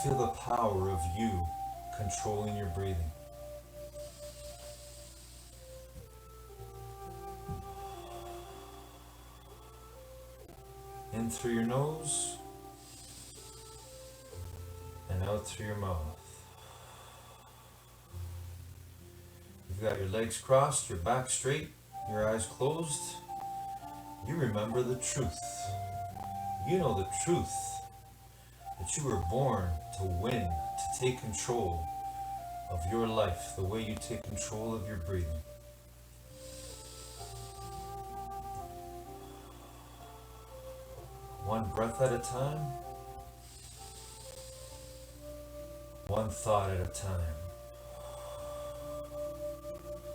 Feel the power of you controlling your breathing. In through your nose and out through your mouth. You've got your legs crossed, your back straight, your eyes closed. You remember the truth. You know the truth. That you were born to win, to take control of your life the way you take control of your breathing. One breath at a time, one thought at a time.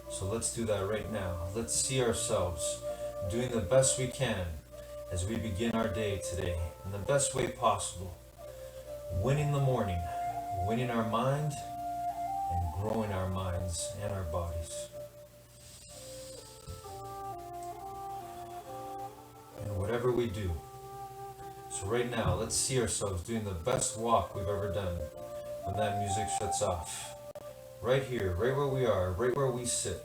So let's do that right now. Let's see ourselves doing the best we can as we begin our day today in the best way possible. Winning the morning, winning our mind, and growing our minds and our bodies. And whatever we do. So right now, let's see ourselves doing the best walk we've ever done when that music shuts off. Right here, right where we are, right where we sit.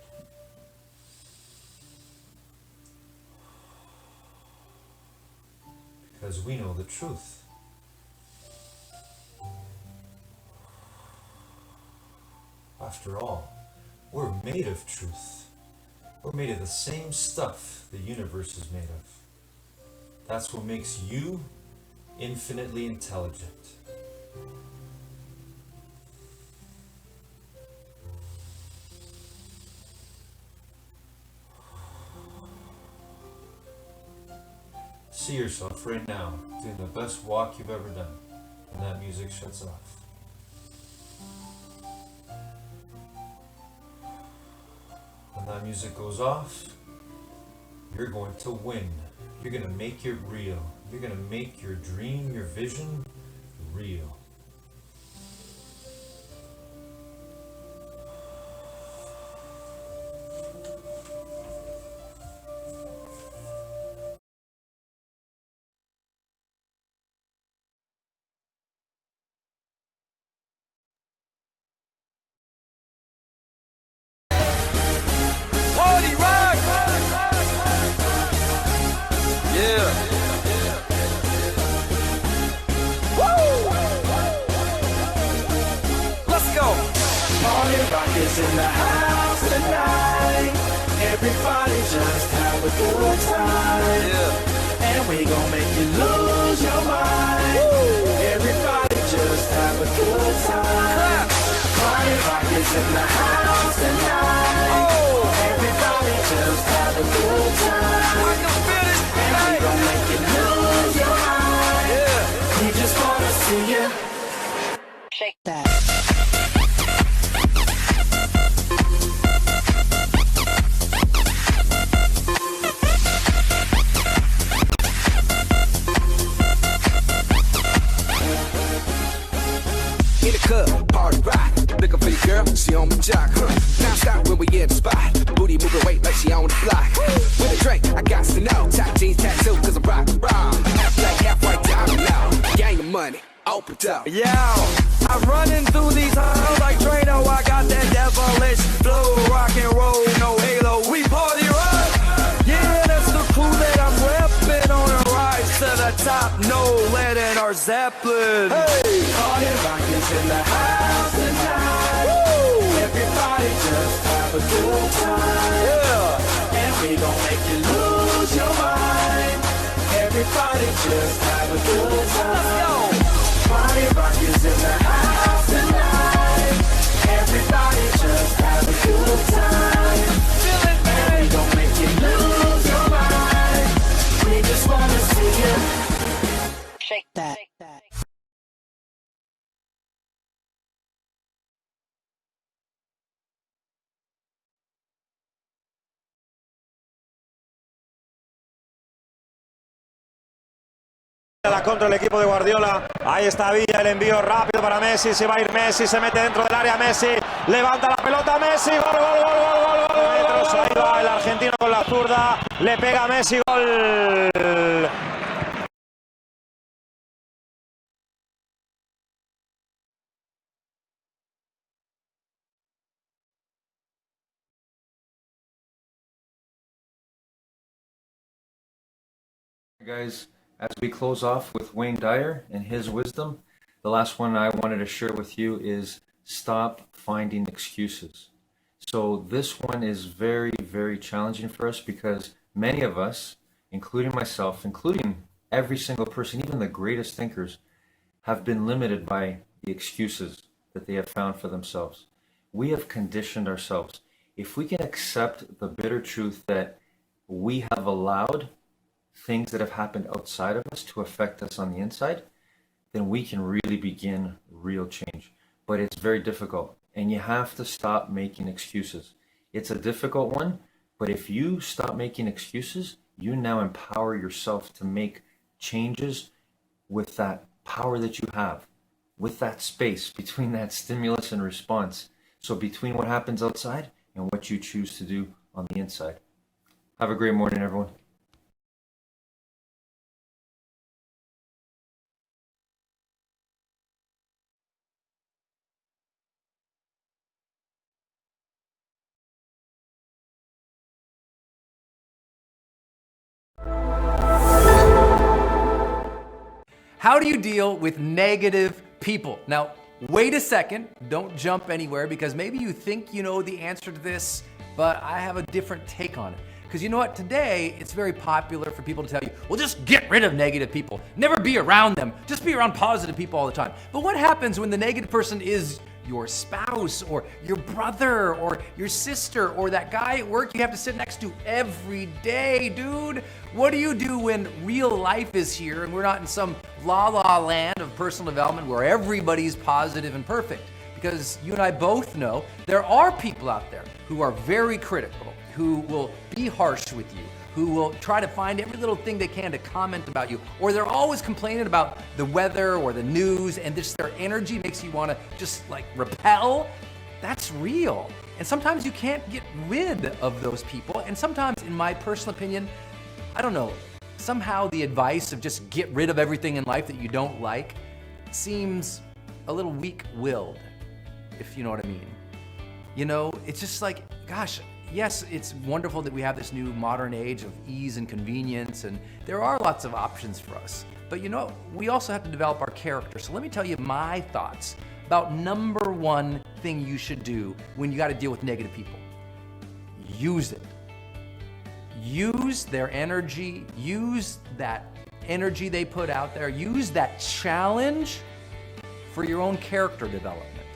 Because we know the truth. After all, we're made of truth. We're made of the same stuff the universe is made of. That's what makes you infinitely intelligent. See yourself right now doing the best walk you've ever done when that music shuts off. When that music goes off, you're going to win. You're going to make it real. You're going to make your dream, your vision, real. Codie, rock! Yeah. Woo! Let's go. Party rock is in the house tonight. Everybody just have a a good time. Yeah. And we gon' make you lose your mind. Woo. Everybody just have a good time. Clap. Party rock is in the house tonight. Oh. Everybody just have a good time. I can feel it. And we gon' make you lose your mind. Yeah. We just wanna see you shake that. In the club, party rock. Looking for your girl, she on my jock, huh? Now stop when we in the spot. Booty moving weight like she on the block. With a drink, I got to know. Top jeans tattoo, cause I'm rock, raw. Half black, half white, diamond now. Gang of money, open up. Yeah, I'm running through these halls like Drano. I got that devilish flow, rock and roll, no halo. We party rock. Yeah, that's the crew that I'm repping on a rise to the top. No lead in our Zeppelin. Hey, Party rock is in the house tonight. Woo. Everybody just have a good time. yeah. And we gon' make you lose your mind. Everybody just have a good time. Party rock is in the house tonight. Everybody just have a good time. And we gon' make you lose your mind. We just wanna see you Shake that. Contra el equipo de Guardiola, ahí está Villa, el envío rápido para Messi, se va a ir Messi, se mete dentro del área Messi, levanta la pelota Messi, gol, gol, gol, gol, gol, gol, gol, ahí va el argentino con la zurda, le pega Messi, gol. Guys, as we close off with Wayne Dyer and his wisdom, the last one I wanted to share with you is stop finding excuses. So this one is very, very challenging for us because many of us, including myself, including every single person, even the greatest thinkers, have been limited by the excuses that they have found for themselves. We have conditioned ourselves. If we can accept the bitter truth that we have allowed things that have happened outside of us to affect us on the inside, then we can really begin real change. But it's very difficult, and you have to stop making excuses. It's a difficult one, but if you stop making excuses, you now empower yourself to make changes with that power that you have, with that space between that stimulus and response. So between what happens outside and what you choose to do on the inside. Have a great morning, everyone. How do you deal with negative people? Now, wait a second, don't jump anywhere because maybe you think you know the answer to this, but I have a different take on it. Because you know what, today it's very popular for people to tell you, well, just get rid of negative people. Never be around them. Just be around positive people all the time. But what happens when the negative person is your spouse or your brother or your sister or that guy at work you have to sit next to every day, dude? What do you do when real life is here and we're not in some la-la land of personal development where everybody's positive and perfect? Because you and I both know there are people out there who are very critical, who will be harsh with you, who will try to find every little thing they can to comment about you, or they're always complaining about the weather or the news, and just their energy makes you want to just like repel. That's real. And sometimes you can't get rid of those people. And sometimes, in my personal opinion, I don't know, somehow the advice of just get rid of everything in life that you don't like seems a little weak-willed, if you know what I mean. You know, it's just like, gosh, yes, it's wonderful that we have this new modern age of ease and convenience, and there are lots of options for us. But you know, we also have to develop our character. So let me tell you my thoughts about number one thing you should do when you got to deal with negative people. Use it. use their energy, use that energy they put out there, use that challenge for your own character development.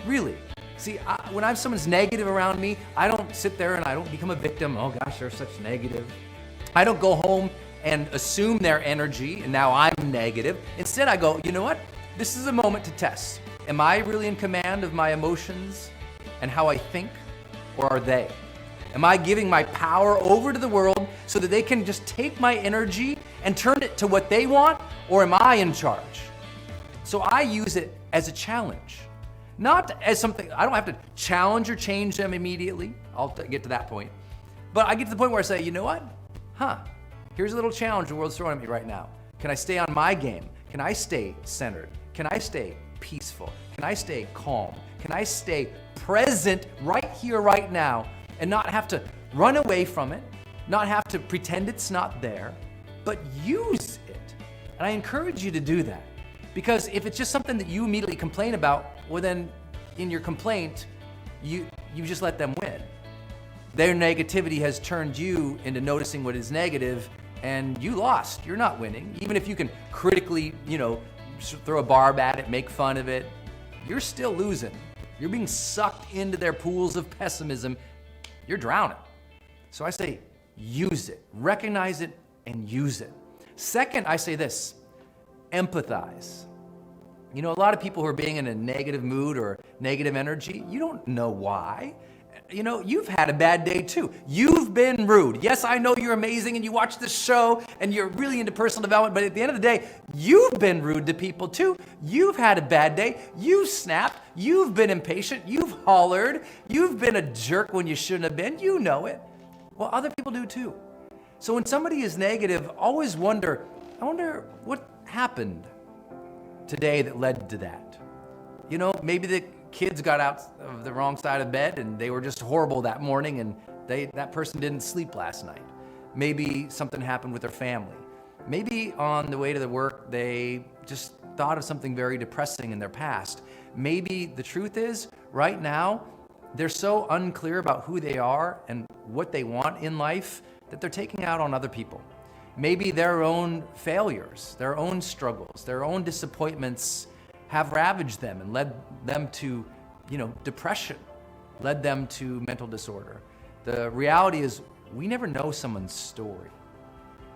Really. See, when someone's negative around me, I don't sit there and I don't become a victim. Oh gosh, they're such negative. I don't go home and assume their energy and now I'm negative. Instead, I go, you know what? This is a moment to test. Am I really in command of my emotions and how I think, or are they? Am I giving my power over to the world so that they can just take my energy and turn it to what they want, or am I in charge? So I use it as a challenge. Not as something, I don't have to challenge or change them immediately. I'll get to that point. But I get to the point where I say, you know what? Here's a little challenge the world's throwing at me right now. Can I stay on my game? Can I stay centered? Can I stay peaceful? Can I stay calm? Can I stay present right here, right now, and not have to run away from it, not have to pretend it's not there, but use it? And I encourage you to do that. Because if it's just something that you immediately complain about, well then in your complaint, you just let them win. Their negativity has turned you into noticing what is negative, and you lost. You're not winning. Even if you can critically, throw a barb at it, make fun of it, you're still losing. You're being sucked into their pools of pessimism. You're drowning. So I say, use it. Recognize it and use it. Second, I say this, empathize. A lot of people who are being in a negative mood or negative energy, you don't know why. You've had a bad day too. You've been rude. Yes, I know you're amazing and you watch this show and you're really into personal development, but at the end of the day, you've been rude to people too. You've had a bad day. You've snapped. You've been impatient. You've hollered. You've been a jerk when you shouldn't have been. You know it. Well, other people do too. So when somebody is negative, always I wonder what happened today that led to that. Maybe the kids got out of the wrong side of bed and they were just horrible that morning and that person didn't sleep last night. Maybe something happened with their family. Maybe on the way to the work, they just thought of something very depressing in their past. Maybe the truth is, right now, they're so unclear about who they are and what they want in life that they're taking out on other people. Maybe their own failures, their own struggles, their own disappointments have ravaged them and led them to, depression, led them to mental disorder. The reality is we never know someone's story.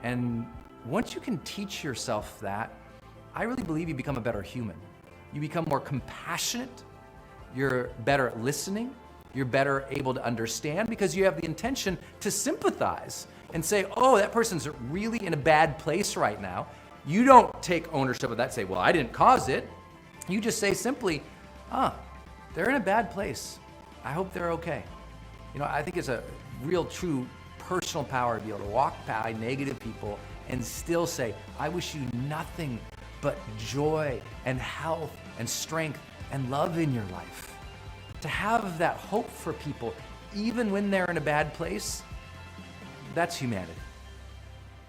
And once you can teach yourself that, I really believe you become a better human. You become more compassionate, you're better at listening, you're better able to understand because you have the intention to sympathize and say, oh, that person's really in a bad place right now. You don't take ownership of that, say, well, I didn't cause it. You just say simply, they're in a bad place. I hope they're okay. I think it's a real true personal power to be able to walk by negative people and still say, I wish you nothing but joy and health and strength and love in your life. To have that hope for people, even when they're in a bad place, that's humanity.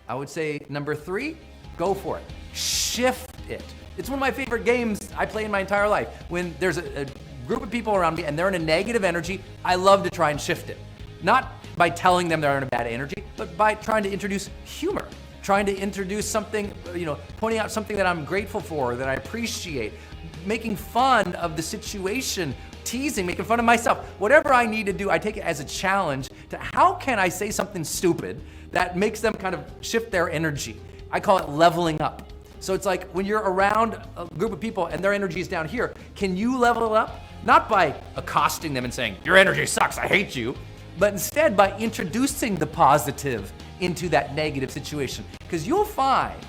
I would say number 3, go for it. Shift it. It's one of my favorite games I play in my entire life. When there's a group of people around me and they're in a negative energy, I love to try and shift it. Not by telling them they're in a bad energy, but by trying to introduce humor, trying to introduce something, pointing out something that I'm grateful for, that I appreciate, making fun of the situation, teasing, making fun of myself. Whatever I need to do, I take it as a challenge to how can I say something stupid that makes them kind of shift their energy. I call it leveling up. So it's like when you're around a group of people and their energy is down here, can you level up? Not by accosting them and saying, your energy sucks, I hate you, but instead by introducing the positive into that negative situation. Because you'll find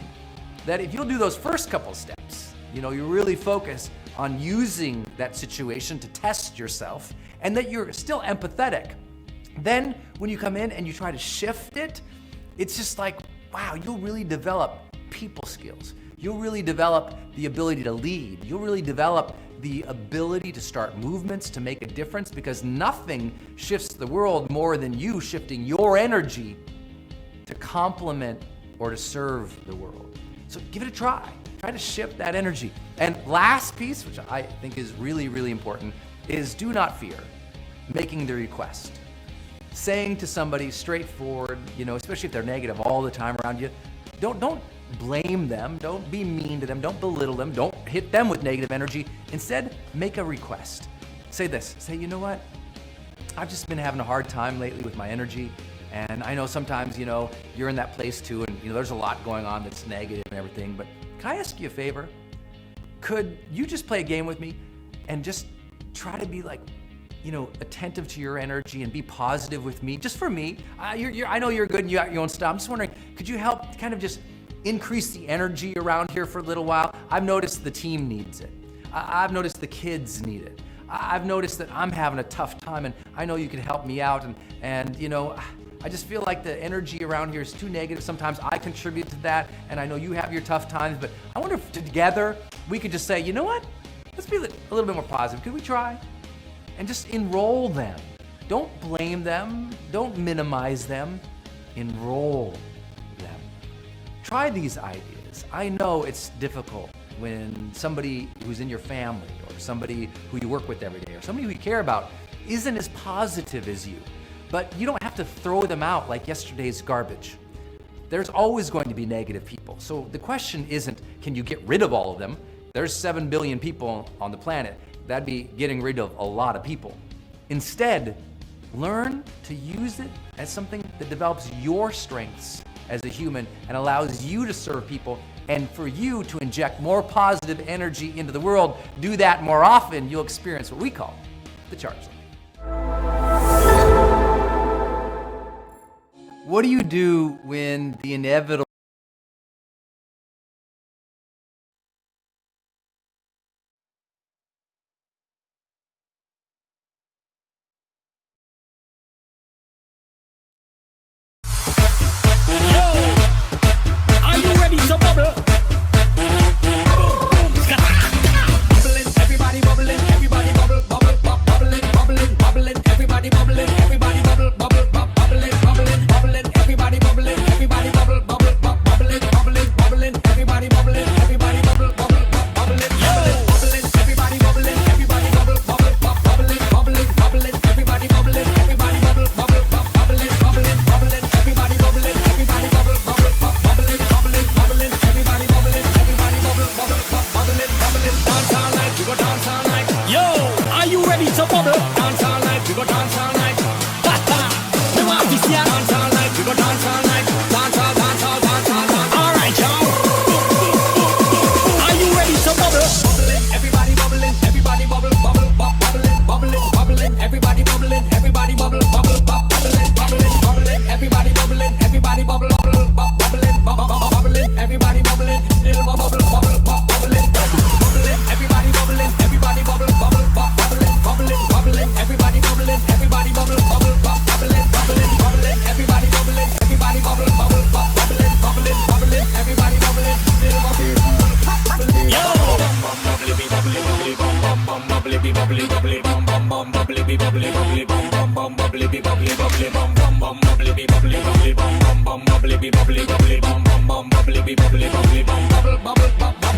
that if you'll do those first couple steps, you really focus on using that situation to test yourself and that you're still empathetic. Then when you come in and you try to shift it, it's just like, wow, you'll really develop people skills. You'll really develop the ability to lead. You'll really develop the ability to start movements, to make a difference, because nothing shifts the world more than you shifting your energy to complement or to serve the world. So give it a try. Try to shift that energy. And last piece, which I think is really, really important, is do not fear making the request. saying to somebody straightforward, especially if they're negative all the time around you, don't blame them, don't be mean to them, don't belittle them, don't hit them with negative energy. Instead, make a request. Say this, you know what? I've just been having a hard time lately with my energy, and I know sometimes, you're in that place too, and there's a lot going on that's negative and everything, but can I ask you a favor? Could you just play a game with me and just try to be like, attentive to your energy and be positive with me, just for me. I know you're good and you got your own stuff. I'm just wondering, could you help kind of just increase the energy around here for a little while? I've noticed the team needs it. I've noticed the kids need it. I've noticed that I'm having a tough time, and I know you can help me out. And I just feel like the energy around here is too negative. Sometimes I contribute to that, and I know you have your tough times, but I wonder if together we could just say, you know what? Let's be a little bit more positive. Could we try? And just enroll them. Don't blame them. Don't minimize them. Enroll them. Try these ideas. I know it's difficult when somebody who's in your family or somebody who you work with every day or somebody who you care about isn't as positive as you. But you don't have to throw them out like yesterday's garbage. There's always going to be negative people. So the question isn't, can you get rid of all of them? There's 7 billion people on the planet. That'd be getting rid of a lot of people. Instead, learn to use it as something that develops your strengths as a human and allows you to serve people and for you to inject more positive energy into the world. Do that more often, you'll experience what we call the charge zone. What do you do when the inevitable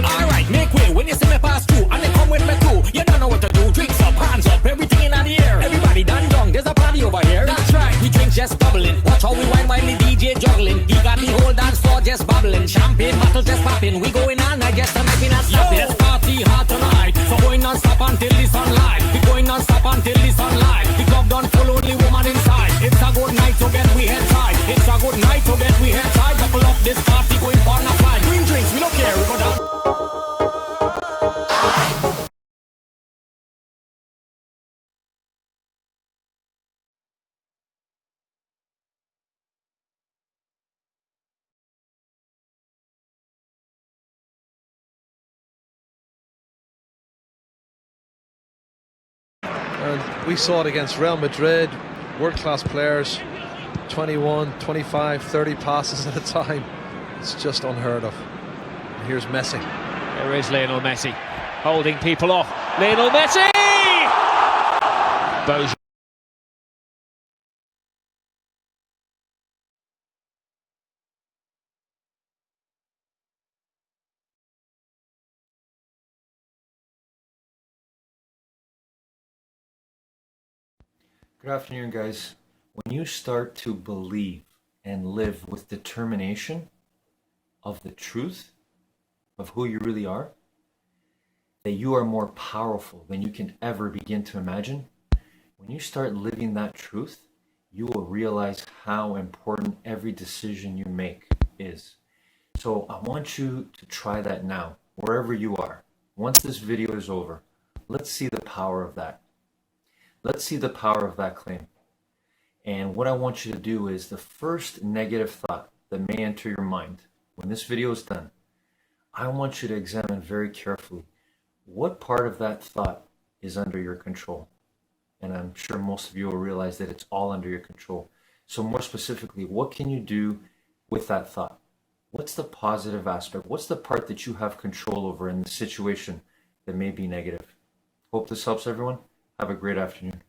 Alright, make way when you see me pass through, and they come with me too. You don't know what to do. Drinks up, hands up, everything in the air. Everybody done done, there's a party over here. That's right, we drink just bubbling. Watch how we wine while the DJ juggling. He got the whole dance floor just bubbling. Champagne bottles just popping. We going all night, just tonight we not stopping. Let's party hard tonight, so going non-stop until the sunlight. We going non-stop until the sunlight. The club done full, only woman inside. It's a good night to get we head tight. It's a good night to get we head tight. Couple up this party going on a flight. Green drinks, we don't care, we go down. And we saw it against Real Madrid, world-class players, 21, 25, 30 passes at a time. It's just unheard of. And here's Messi. There is Lionel Messi, holding people off. Lionel Messi! Bojan. Good afternoon, guys. When you start to believe and live with determination of the truth of who you really are, that you are more powerful than you can ever begin to imagine, when you start living that truth, you will realize how important every decision you make is. So I want you to try that now, wherever you are. Once this video is over, let's see the power of that. Let's see the power of that claim. And what I want you to do is the first negative thought that may enter your mind when this video is done, I want you to examine very carefully what part of that thought is under your control. And I'm sure most of you will realize that it's all under your control. So more specifically, what can you do with that thought? What's the positive aspect? What's the part that you have control over in the situation that may be negative? Hope this helps everyone. Have a great afternoon.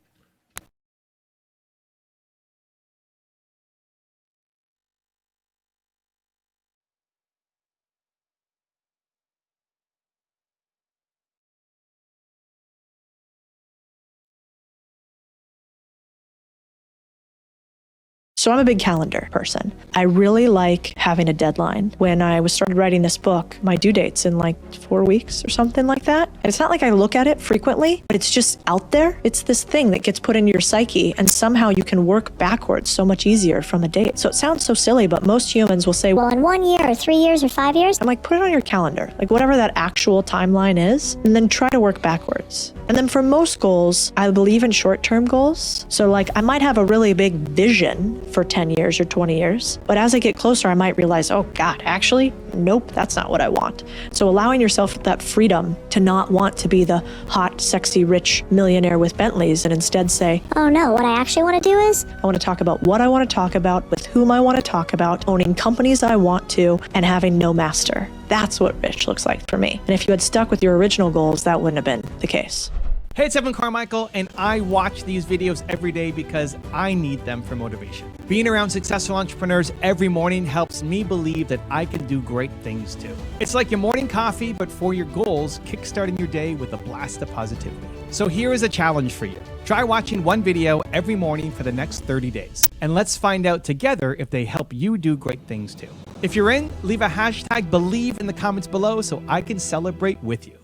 So I'm a big calendar person. I really like having a deadline. When I started writing this book, my due date's in like 4 weeks or something like that. And it's not like I look at it frequently, but it's just out there. It's this thing that gets put into your psyche, and somehow you can work backwards so much easier from a date. So it sounds so silly, but most humans will say, well, in 1 year or 3 years or 5 years, I'm like, put it on your calendar, like whatever that actual timeline is, and then try to work backwards. And then for most goals, I believe in short-term goals. So like I might have a really big vision for 10 years or 20 years, but as I get closer, I might realize, oh God, actually, nope, that's not what I want. So allowing yourself that freedom to not want to be the hot, sexy, rich millionaire with Bentleys and instead say, oh no, what I actually want to do is, I want to talk about what I want to talk about, with whom I want to talk about, owning companies I want to, and having no master. That's what rich looks like for me. And if you had stuck with your original goals, that wouldn't have been the case. Hey, it's Evan Carmichael, and I watch these videos every day because I need them for motivation. Being around successful entrepreneurs every morning helps me believe that I can do great things too. It's like your morning coffee, but for your goals, kickstarting your day with a blast of positivity. So here is a challenge for you. Try watching one video every morning for the next 30 days, and let's find out together if they help you do great things too. If you're in, leave a hashtag BELIEVE in the comments below so I can celebrate with you.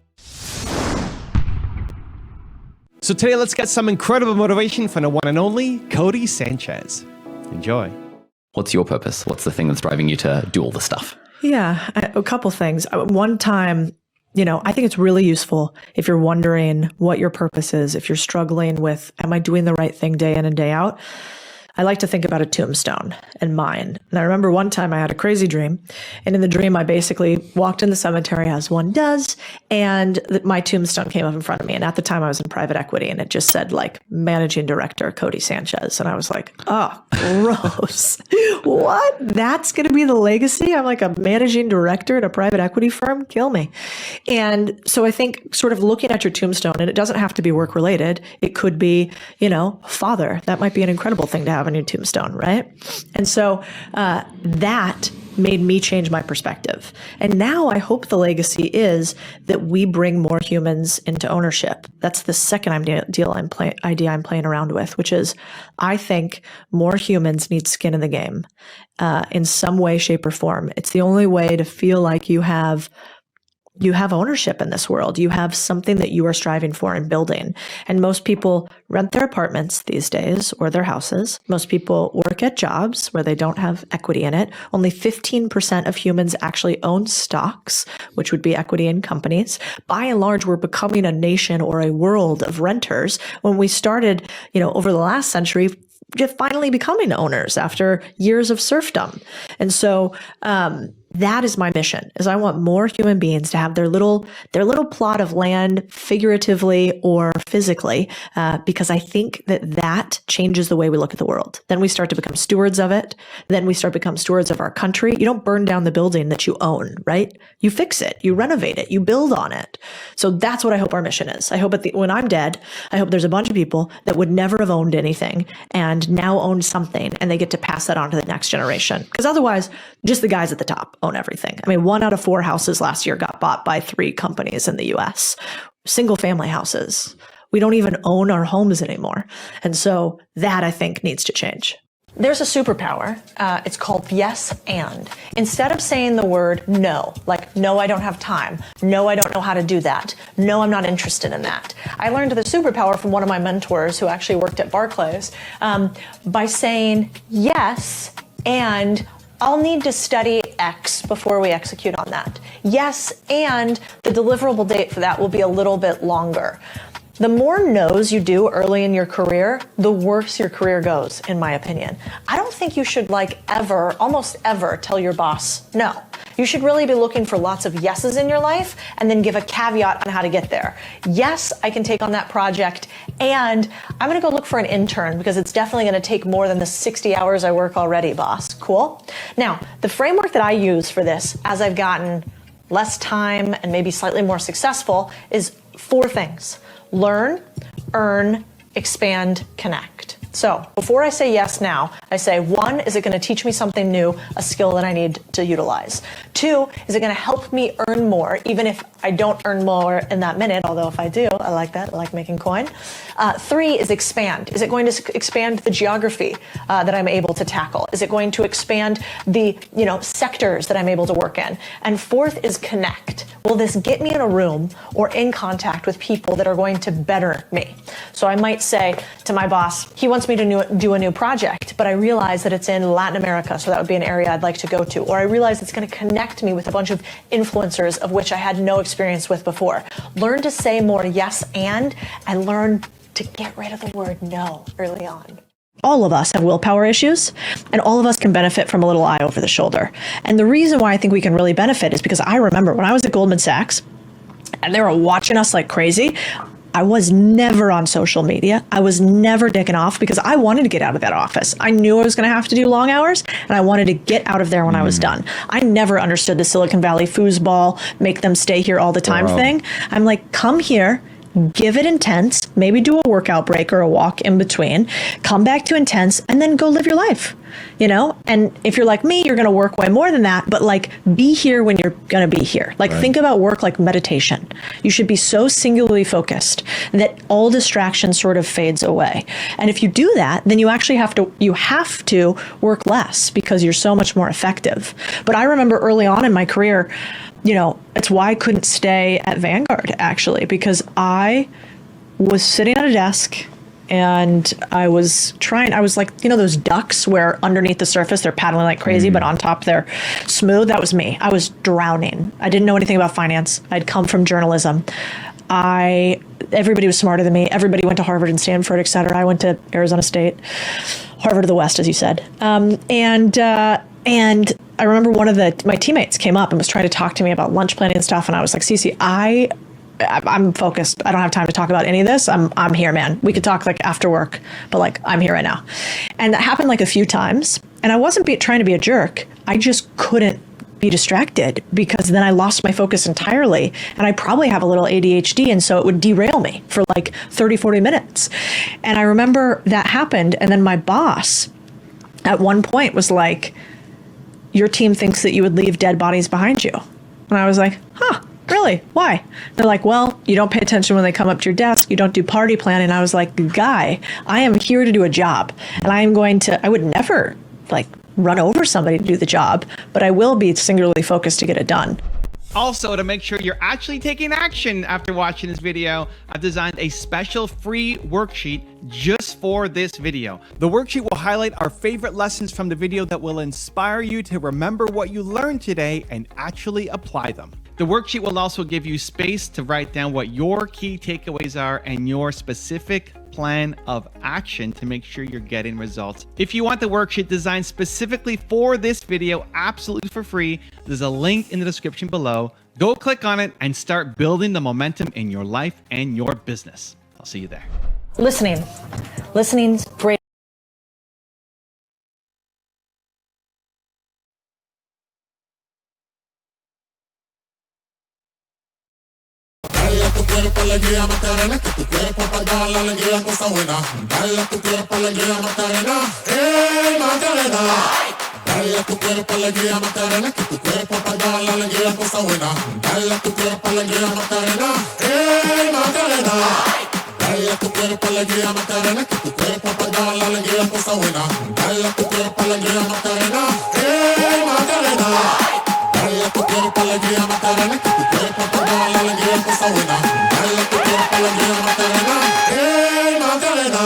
So today, let's get some incredible motivation from the one and only Codie Sanchez. Enjoy. What's your purpose? What's the thing that's driving you to do all this stuff? Yeah, a couple things. One time, I think it's really useful if you're wondering what your purpose is, if you're struggling with, am I doing the right thing day in and day out? I like to think about a tombstone and mine. And I remember one time I had a crazy dream. And in the dream, I basically walked in the cemetery as one does. And my tombstone came up in front of me. And at the time I was in private equity, and it just said like managing director, Codie Sanchez. And I was like, oh, gross. What? That's going to be the legacy? I'm like a managing director at a private equity firm? Kill me. And so I think sort of looking at your tombstone, and it doesn't have to be work related. It could be, father. That might be an incredible thing to have on your tombstone, right? And so that made me change my perspective. And now I hope the legacy is that we bring more humans into ownership. That's the second idea I'm playing around with, which is I think more humans need skin in the game in some way, shape, or form. It's the only way to feel like you have ownership in this world. You have something that you are striving for and building. And most people rent their apartments these days or their houses. Most people work at jobs where they don't have equity in it. Only 15% of humans actually own stocks, which would be equity in companies. By and large, we're becoming a nation or a world of renters when we started, over the last century, just finally becoming owners after years of serfdom. And so, that is my mission, is I want more human beings to have their little plot of land, figuratively or physically, because I think that changes the way we look at the world. Then we start to become stewards of it. Then we start to become stewards of our country. You don't burn down the building that you own, right? You fix it, you renovate it, you build on it. So that's what I hope our mission is. I hope when I'm dead, I hope there's a bunch of people that would never have owned anything and now own something, and they get to pass that on to the next generation. Because otherwise, just the guys at the top own everything. I mean, 1 out of 4 houses last year got bought by 3 companies in the US. Single family houses. We don't even own our homes anymore. And so that, I think, needs to change. There's a superpower. It's called yes and. Instead of saying the word no, like, no, I don't have time. No, I don't know how to do that. No, I'm not interested in that. I learned the superpower from one of my mentors who actually worked at Barclays by saying yes, and I'll need to study X before we execute on that. Yes, and the deliverable date for that will be a little bit longer. The more no's you do early in your career, the worse your career goes, in my opinion. I don't think you should almost ever tell your boss no. You should really be looking for lots of yeses in your life and then give a caveat on how to get there. Yes, I can take on that project, and I'm gonna go look for an intern because it's definitely gonna take more than the 60 hours I work already, boss. Cool? Now, the framework that I use for this as I've gotten less time and maybe slightly more successful is 4 things. Learn, earn, expand, connect. So before I say yes now, I say, 1, is it going to teach me something new, a skill that I need to utilize? 2, is it going to help me earn more, even if I don't earn more in that minute, although if I do, I like that, I like making coin. 3 is expand. Is it going to expand the geography that I'm able to tackle? Is it going to expand the sectors that I'm able to work in? And 4th is connect. Will this get me in a room or in contact with people that are going to better me? So I might say to my boss, he wants me to do a new project, but I realize that it's in Latin America, so that would be an area I'd like to go to. Or I realize it's going to connect me with a bunch of influencers of which I had no experience with before. Learn to say more yes and learn to get rid of the word no early on. All of us have willpower issues, and all of us can benefit from a little eye over the shoulder. And the reason why I think we can really benefit is because I remember when I was at Goldman Sachs and they were watching us like crazy, I was never on social media. I was never dicking off because I wanted to get out of that office. I knew I was going to have to do long hours, and I wanted to get out of there when I was done. I never understood the Silicon Valley foosball, make them stay here all the time thing. I'm like, come here, give it intense, maybe do a workout break or a walk in between, come back to intense, and then go live your life, And if you're like me, you're going to work way more than that, but be here when you're going to be here. Think about work like meditation. You should be so singularly focused that all distraction sort of fades away. And if you do that, then you actually have to work less because you're so much more effective. But I remember early on in my career, it's why I couldn't stay at Vanguard, actually, because I was sitting at a desk and I was like, those ducks where underneath the surface they're paddling like crazy, but on top they're smooth. That was me. I was drowning. I didn't know anything about finance. I'd come from journalism. Everybody was smarter than me. Everybody went to Harvard and Stanford, et cetera. I went to Arizona State, Harvard of the West, as you said. And I remember one of my teammates came up and was trying to talk to me about lunch planning and stuff. And I was like, Cece, I'm focused. I don't have time to talk about any of this. I'm here, man. We could talk after work, but I'm here right now. And that happened a few times. And I wasn't trying to be a jerk. I just couldn't be distracted because then I lost my focus entirely. And I probably have a little ADHD. And so it would derail me for 30, 40 minutes. And I remember that happened. And then my boss at one point was like, your team thinks that you would leave dead bodies behind you. And I was like, really? Why? They're like, well, you don't pay attention when they come up to your desk. You don't do party planning. I was like, guy, I am here to do a job. And I would never run over somebody to do the job, but I will be singularly focused to get it done. Also, to make sure you're actually taking action after watching this video, I've designed a special free worksheet just for this video. The worksheet will highlight our favorite lessons from the video that will inspire you to remember what you learned today and actually apply them. The worksheet will also give you space to write down what your key takeaways are and your specific plan of action to make sure you're getting results. If you want the worksheet designed specifically for this video absolutely for free, there's a link in the description below. Go click on it and start building the momentum in your life and your business. I'll see you there. Listening's great. Alegría Macarena, que tu cuerpo para dar la alegría, cosa buena. Dale a tu cuerpo alegría Macarena, Macarena. Dale a tu cuerpo alegría Macarena, que tu cuerpo para dar la alegría, cosa buena. Dale a tu cuerpo alegría Macarena, Macarena. Dale tu cuerpo alegría Macarena, que tu cuerpo para dar la alegría cosa buena. Dale tu cuerpo alegría Macarena, Macarena. Dale tu cuerpo alegría Macarena, que tu cuerpo para dar la alegría cosa buena. Dale tu cuerpo alegría Macarena, Macarena.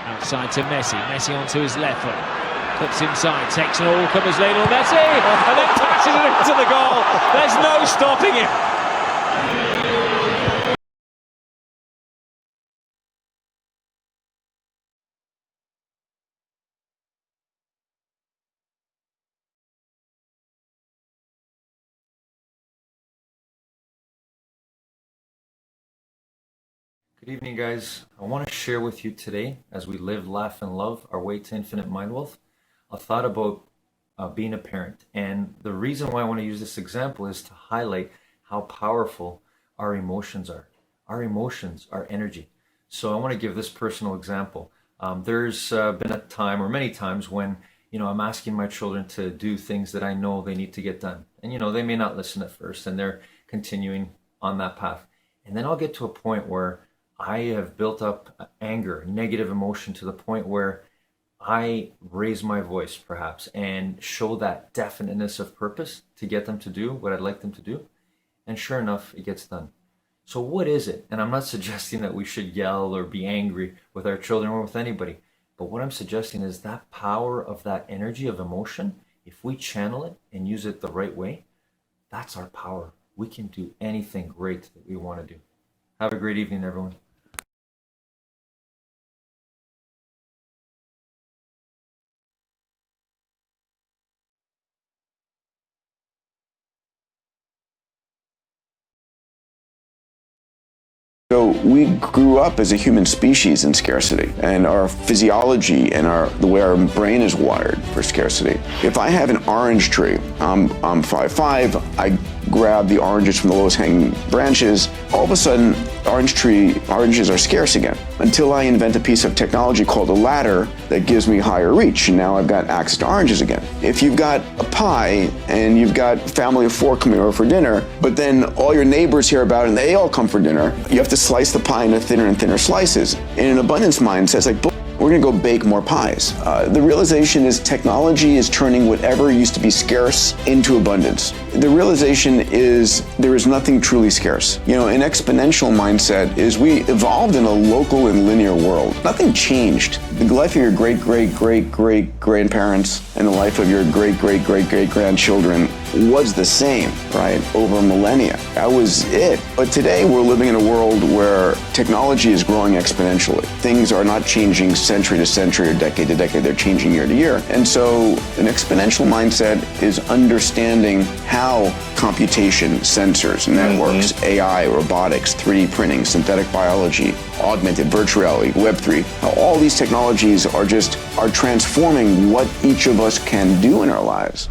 Outside to Messi. Messi onto his left foot. Cuts inside, takes an all comes Lionel Messi, and then passes it into the goal. There's no stopping him. Good evening, guys. I want to share with you today, as we live, laugh, and love our way to infinite mind wealth, a thought about being a parent. And the reason why I want to use this example is to highlight how powerful our emotions are. Our emotions are energy. So I want to give this personal example. There's been a time, or many times, when I'm asking my children to do things that I know they need to get done. And they may not listen at first, and they're continuing on that path. And then I'll get to a point where I have built up anger, negative emotion, to the point where I raise my voice perhaps and show that definiteness of purpose to get them to do what I'd like them to do. And sure enough, it gets done. So what is it? And I'm not suggesting that we should yell or be angry with our children or with anybody. But what I'm suggesting is that power of that energy of emotion, if we channel it and use it the right way, that's our power. We can do anything great that we want to do. Have a great evening, everyone. So we grew up as a human species in scarcity, and our physiology and the way our brain is wired for scarcity. If I have an orange tree, I'm 5'5", I grab the oranges from the lowest hanging branches, all of a sudden oranges are scarce again, until I invent a piece of technology called a ladder that gives me higher reach, and now I've got access to oranges again. If you've got a pie and you've got a family of 4 coming over for dinner, but then all your neighbors hear about it and they all come for dinner, you have to slice the pie into thinner and thinner slices. In an abundance mindset, it's like, we're gonna go bake more pies. The realization is technology is turning whatever used to be scarce into abundance. The realization is there is nothing truly scarce. An exponential mindset is we evolved in a local and linear world. Nothing changed. The life of your great-great-great-great-grandparents and the life of your great-great-great-great-grandchildren was the same, right, over millennia. That was it. But today we're living in a world where technology is growing exponentially. Things are not changing century to century or decade to decade, they're changing year to year. And so an exponential mindset is understanding how computation, sensors, networks, AI, robotics, 3D printing, synthetic biology, augmented virtual reality, Web3, how all these technologies are transforming what each of us can do in our lives.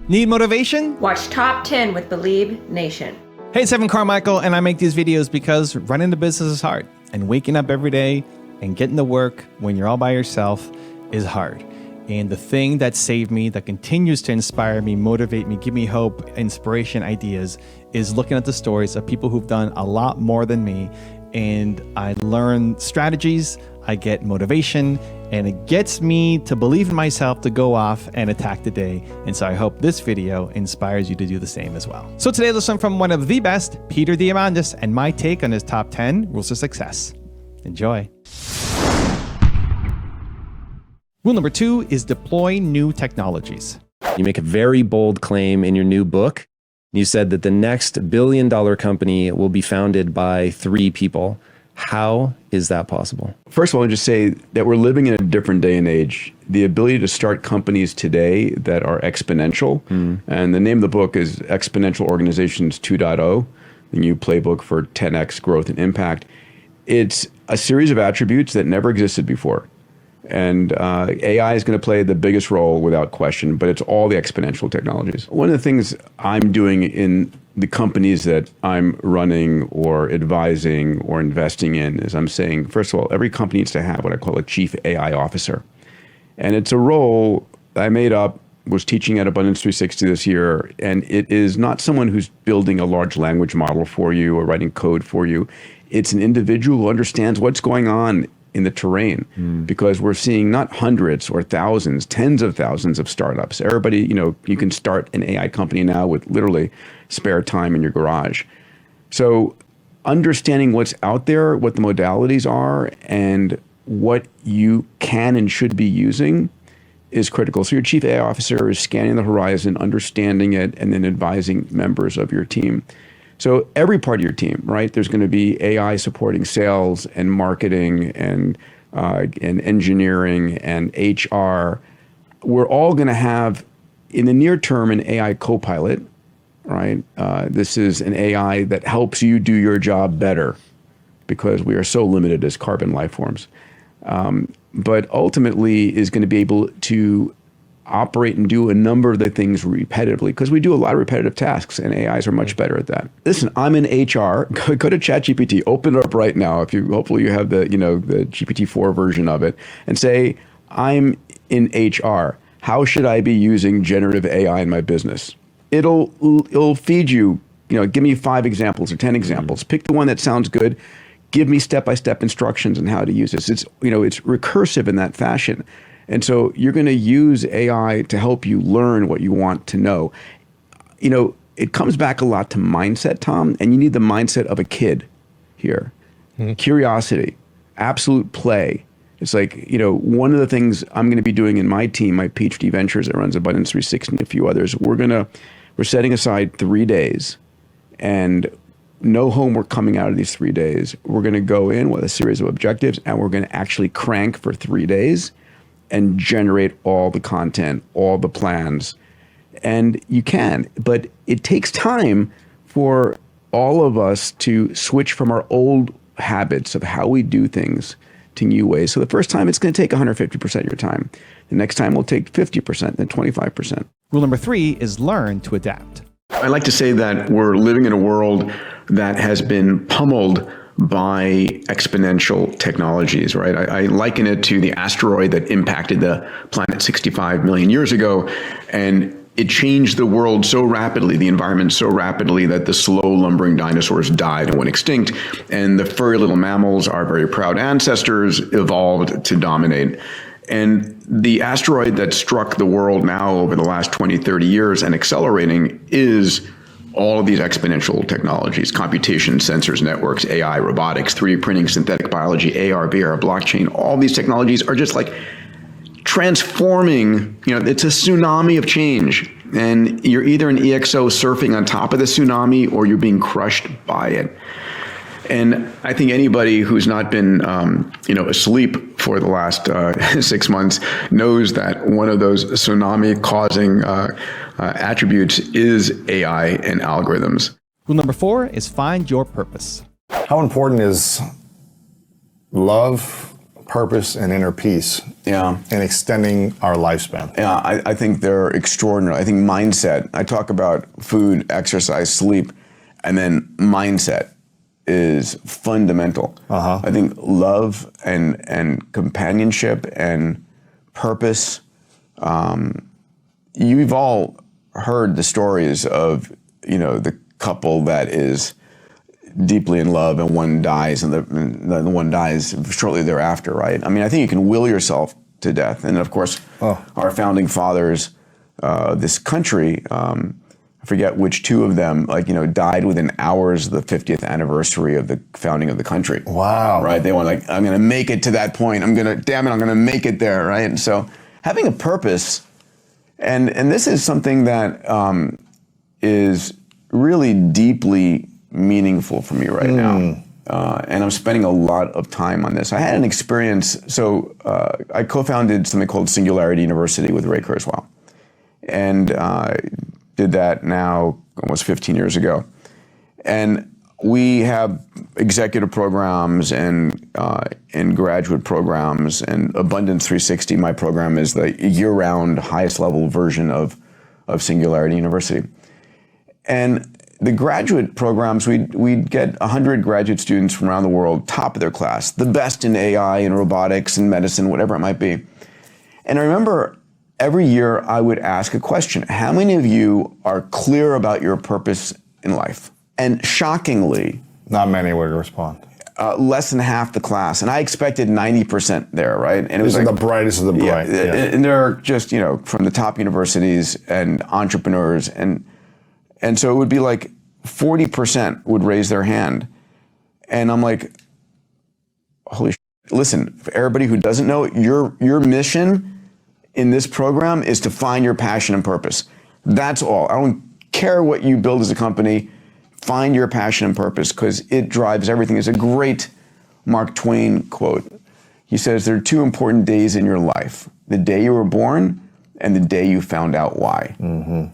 Need motivation? Watch Top 10 with Believe Nation. Hey, it's Evan Carmichael, and I make these videos because running the business is hard, and waking up every day and getting to work when you're all by yourself is hard. And the thing that saved me, that continues to inspire me, motivate me, give me hope, inspiration, ideas, is looking at the stories of people who've done a lot more than me. And I learn strategies, I get motivation, and it gets me to believe in myself to go off and attack the day. And so I hope this video inspires you to do the same as well. So today, let's learn from one of the best, Peter Diamandis, and my take on his top 10 rules of success. Enjoy. Rule number 2 is deploy new technologies. You make a very bold claim in your new book. You said that the next billion-dollar company will be founded by 3 people. How is that possible? First of all, I'll just say that we're living in a different day and age. The ability to start companies today that are exponential, and the name of the book is Exponential Organizations 2.0, the new playbook for 10x growth and impact. It's a series of attributes that never existed before. And AI is going to play the biggest role without question, but it's all the exponential technologies. One of the things I'm doing in the companies that I'm running or advising or investing in is I'm saying, first of all, every company needs to have what I call a chief AI officer. And it's a role I made up, was teaching at Abundance 360 this year, and it is not someone who's building a large language model for you or writing code for you. It's an individual who understands what's going on in the terrain, because we're seeing not hundreds or thousands, tens of thousands of startups. Everybody, you can start an AI company now with literally spare time in your garage. So understanding what's out there, what the modalities are, and what you can and should be using is critical. So your chief AI officer is scanning the horizon, understanding it, and then advising members of your team. So every part of your team, right? There's going to be AI supporting sales and marketing and engineering and HR. We're all going to have, in the near term, an AI co-pilot, right? This is an AI that helps you do your job better because we are so limited as carbon life forms. But ultimately is going to be able to operate and do a number of the things repetitively, because we do a lot of repetitive tasks and AIs are much better at that. Listen, I'm in HR. Go to ChatGPT, open it up right now. Hopefully you have the GPT-4 version of it, and say, I'm in HR. How should I be using generative AI in my business? It'll feed you, give me 5 examples or 10 examples. Pick the one that sounds good. Give me step-by-step instructions on how to use this. It's recursive in that fashion. And so you're going to use AI to help you learn what you want to know. It comes back a lot to mindset, Tom, and you need the mindset of a kid here. Curiosity, absolute play. It's like, one of the things I'm going to be doing in my team, my PhD Ventures that runs Abundance 360 and a few others, we're setting aside 3 days and no homework coming out of these 3 days. We're going to go in with a series of objectives and we're going to actually crank for 3 days and generate all the content, all the plans. And you can, but it takes time for all of us to switch from our old habits of how we do things to new ways. So the first time it's going to take 150% of your time. The next time will take 50%, then 25%. Rule number 3 is learn to adapt. I like to say that we're living in a world that has been pummeled by exponential technologies, right? I liken it to the asteroid that impacted the planet 65 million years ago, and it changed the world so rapidly, the environment so rapidly, that the slow lumbering dinosaurs died and went extinct, and the furry little mammals, our very proud ancestors, evolved to dominate. And the asteroid that struck the world now over the last 20, 30 years and accelerating is all of these exponential technologies: computation, sensors, networks, AI, robotics, 3D printing, synthetic biology, AR, VR, blockchain. All these technologies are just like transforming, it's a tsunami of change. And you're either an EXO surfing on top of the tsunami or you're being crushed by it. And I think anybody who's not been, asleep for the last 6 months knows that one of those tsunami-causing attributes is AI and algorithms. Rule number 4 is find your purpose. How important is love, purpose, and inner peace in extending our lifespan? Yeah, I think they're extraordinary. I think mindset, I talk about food, exercise, sleep, and then mindset is fundamental. I think love and companionship and purpose. You've all heard the stories of, the couple that is deeply in love and one dies and the one dies shortly thereafter, right? I mean, I think you can will yourself to death. And of course, our founding fathers, this country, forget which two of them, died within hours of the 50th anniversary of the founding of the country. Wow. Right? They were like, I'm going to make it to that point. I'm going to make it there, right? And so having a purpose, and this is something that is really deeply meaningful for me right now. And I'm spending a lot of time on this. I had an experience, I co-founded something called Singularity University with Ray Kurzweil. And did that now almost 15 years ago. And we have executive programs and graduate programs, and Abundance 360, my program, is the year-round highest level version of Singularity University. And the graduate programs, we'd get 100 graduate students from around the world, top of their class, the best in AI and robotics and medicine, whatever it might be. And I remember every year I would ask a question: how many of you are clear about your purpose in life? And shockingly, not many would respond. Less than half the class. And I expected 90% there, right? And it was These are like the brightest of the bright. Yeah, and they're just, from the top universities and entrepreneurs. And so it would be like 40% would raise their hand. And I'm like, holy shit. Listen, for everybody who doesn't know, your mission in this program is to find your passion and purpose. That's all. I don't care what you build as a company. Find your passion and purpose, because it drives everything. It's a great Mark Twain quote. He says, there are two important days in your life: the day you were born and the day you found out why. Mm-hmm.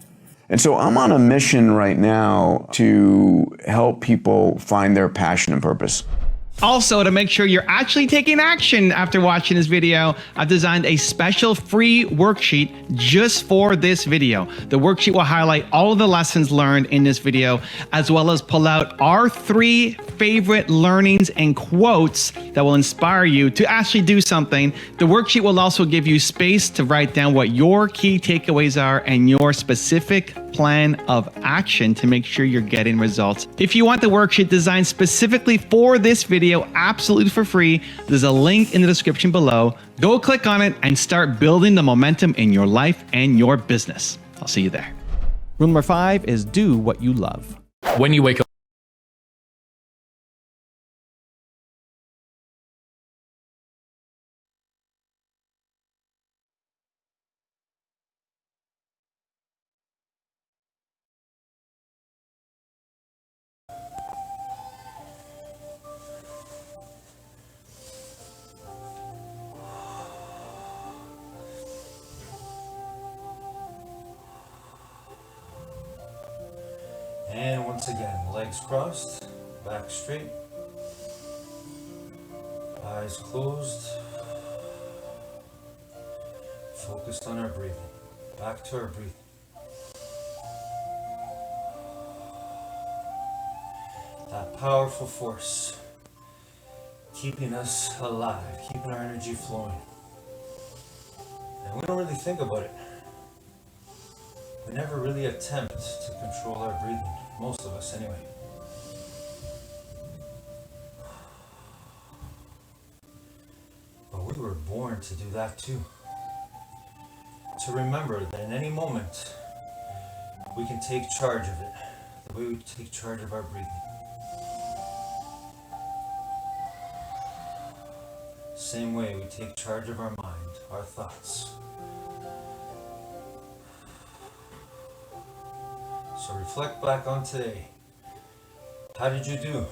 And so I'm on a mission right now to help people find their passion and purpose. Also, to make sure you're actually taking action after watching this video, I've designed a special free worksheet just for this video. The worksheet will highlight all of the lessons learned in this video, as well as pull out our 3 favorite learnings and quotes that will inspire you to actually do something. The worksheet will also give you space to write down what your key takeaways are and your specific plan of action to make sure you're getting results. If you want the worksheet designed specifically for this video, absolutely for free, there's a link in the description below. Go click on it and start building the momentum in your life and your business. I'll see you there. Rule number 5 is do what you love. When you wake up, And once again, legs crossed, back straight, eyes closed, focused on our breathing, back to our breathing. That powerful force keeping us alive, keeping our energy flowing. And we don't really think about it. We never really attempt to control our breathing, most of us anyway. But we were born to do that too. To remember that in any moment, we can take charge of it, the way we take charge of our breathing. Same way we take charge of our mind, our thoughts. So reflect back on today. How did you do?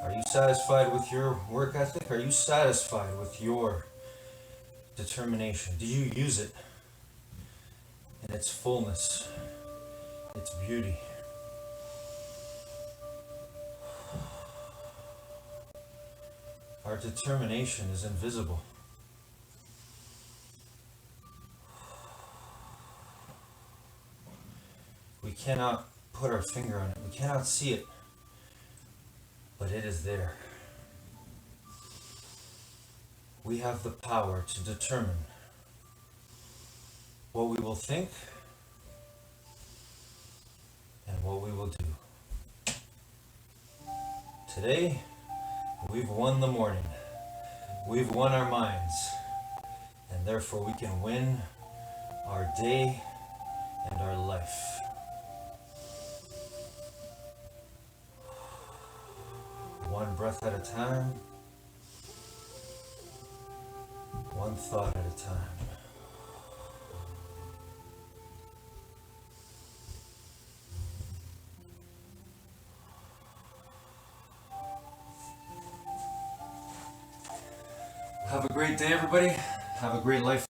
Are you satisfied with your work ethic? Are you satisfied with your determination? Did you use it in its fullness, its beauty? Our determination is invisible. We cannot put our finger on it. We cannot see it, but it is there. We have the power to determine what we will think and what we will do. Today, we've won the morning. We've won our minds, and therefore we can win our day and our life. One breath at a time. One thought at a time. Have a great day, everybody. Have a great life